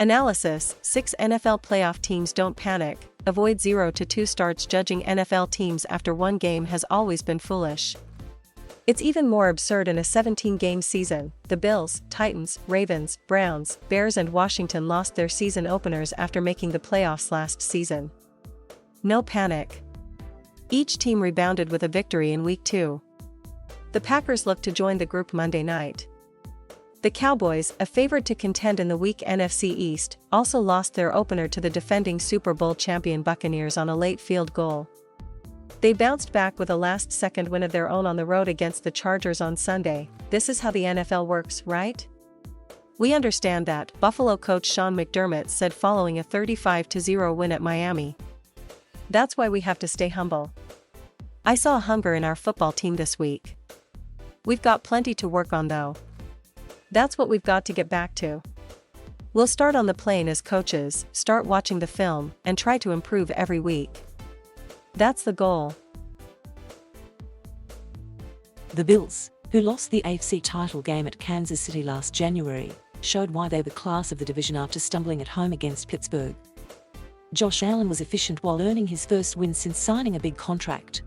Analysis: 6 NFL playoff teams don't panic. Avoid 0-2 starts. Judging NFL teams after one game has always been foolish. It's even more absurd in a 17-game season. The Bills, Titans, Ravens, Browns, Bears and Washington lost their season openers after making the playoffs last season. No panic. Each team rebounded with a victory in Week 2. The Packers look to join the group Monday night. The Cowboys, a favorite to contend in the weak NFC East, also lost their opener to the defending Super Bowl champion Buccaneers on a late field goal. They bounced back with a last-second win of their own on the road against the Chargers on Sunday. This is how the NFL works, right? We understand that, Buffalo coach Sean McDermott said following a 35-0 win at Miami. That's why we have to stay humble. I saw hunger in our football team this week. We've got plenty to work on though. That's what we've got to get back to. We'll start on the plane as coaches, start watching the film, and try to improve every week. That's the goal. The Bills, who lost the AFC title game at Kansas City last January, showed why they were class of the division after stumbling at home against Pittsburgh. Josh Allen was efficient while earning his first win since signing a big contract.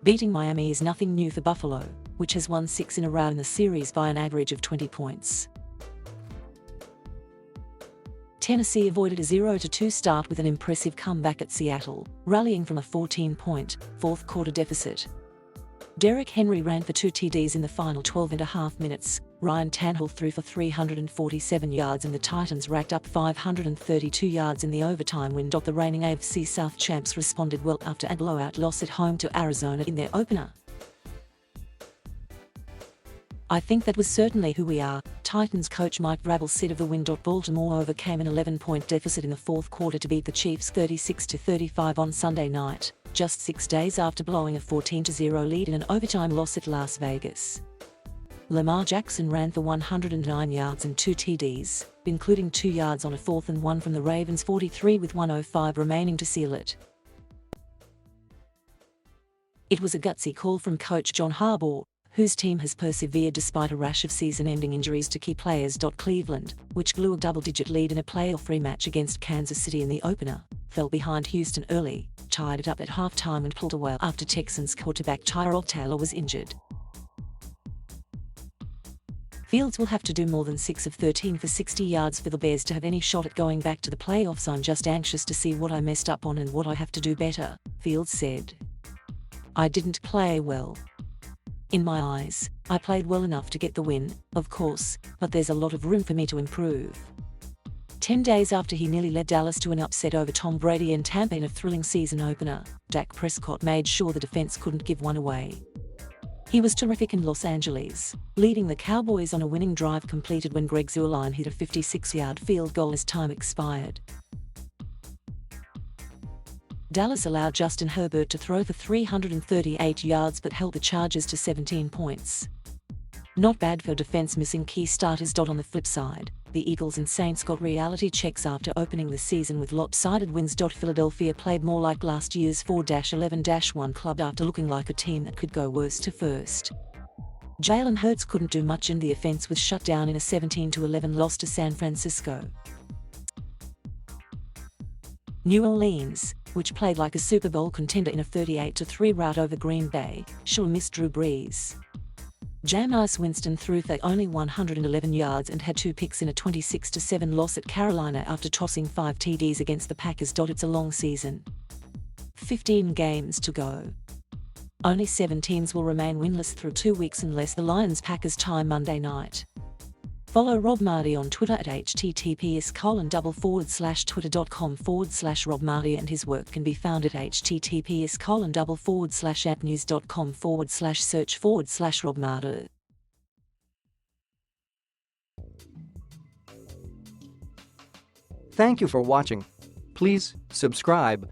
Beating Miami is nothing new for Buffalo, which has won 6 in a row in the series by an average of 20 points. Tennessee avoided a 0-2 start with an impressive comeback at Seattle, rallying from a 14-point, fourth-quarter deficit. Derrick Henry ran for 2 TDs in the final 12.5 minutes, Ryan Tannehill threw for 347 yards and the Titans racked up 532 yards in the overtime win. The reigning AFC South champs responded well after a blowout loss at home to Arizona in their opener. I think that was certainly who we are, Titans coach Mike Vrabel said of the win. Baltimore overcame an 11-point deficit in the fourth quarter to beat the Chiefs 36-35 on Sunday night, just 6 days after blowing a 14-0 lead in an overtime loss at Las Vegas. Lamar Jackson ran for 109 yards and 2 TDs, including 2 yards on a 4th and 1 from the Ravens' 43 with 1:05 remaining to seal it. It was a gutsy call from coach John Harbaugh, whose team has persevered despite a rash of season-ending injuries to key players. Cleveland, which blew a double-digit lead in a playoff rematch against Kansas City in the opener, fell behind Houston early, tied it up at halftime and pulled away after Texans quarterback Tyrod Taylor was injured. Fields will have to do more than 6 of 13 for 60 yards for the Bears to have any shot at going back to the playoffs. I'm just anxious to see what I messed up on and what I have to do better, Fields said. I didn't play well. In my eyes, I played well enough to get the win, of course, but there's a lot of room for me to improve. 10 days after he nearly led Dallas to an upset over Tom Brady in Tampa in a thrilling season opener, Dak Prescott made sure the defense couldn't give one away. He was terrific in Los Angeles, leading the Cowboys on a winning drive completed when Greg Zuerlein hit a 56-yard field goal as time expired. Dallas allowed Justin Herbert to throw for 338 yards but held the Chargers to 17 points. Not bad for defense missing key starters. On the flip side, the Eagles and Saints got reality checks after opening the season with lopsided wins. Philadelphia played more like last year's 4-11-1 club after looking like a team that could go worst to first. Jalen Hurts couldn't do much and the offense was shut down in a 17-11 loss to San Francisco. New Orleans, which played like a Super Bowl contender in a 38-3 rout over Green Bay, sure missed Drew Brees. Jameis Winston threw for only 111 yards and had 2 picks in a 26-7 loss at Carolina after tossing 5 TDs against the Packers. It's a long season. 15 games to go. Only 7 teams will remain winless through 2 weeks unless the Lions-Packers tie Monday night. Follow Rob Marty on Twitter at https://twitter.com/Rob Marty and his work can be found at https://appnews.com/search/Rob Marty. Thank you for watching. Please subscribe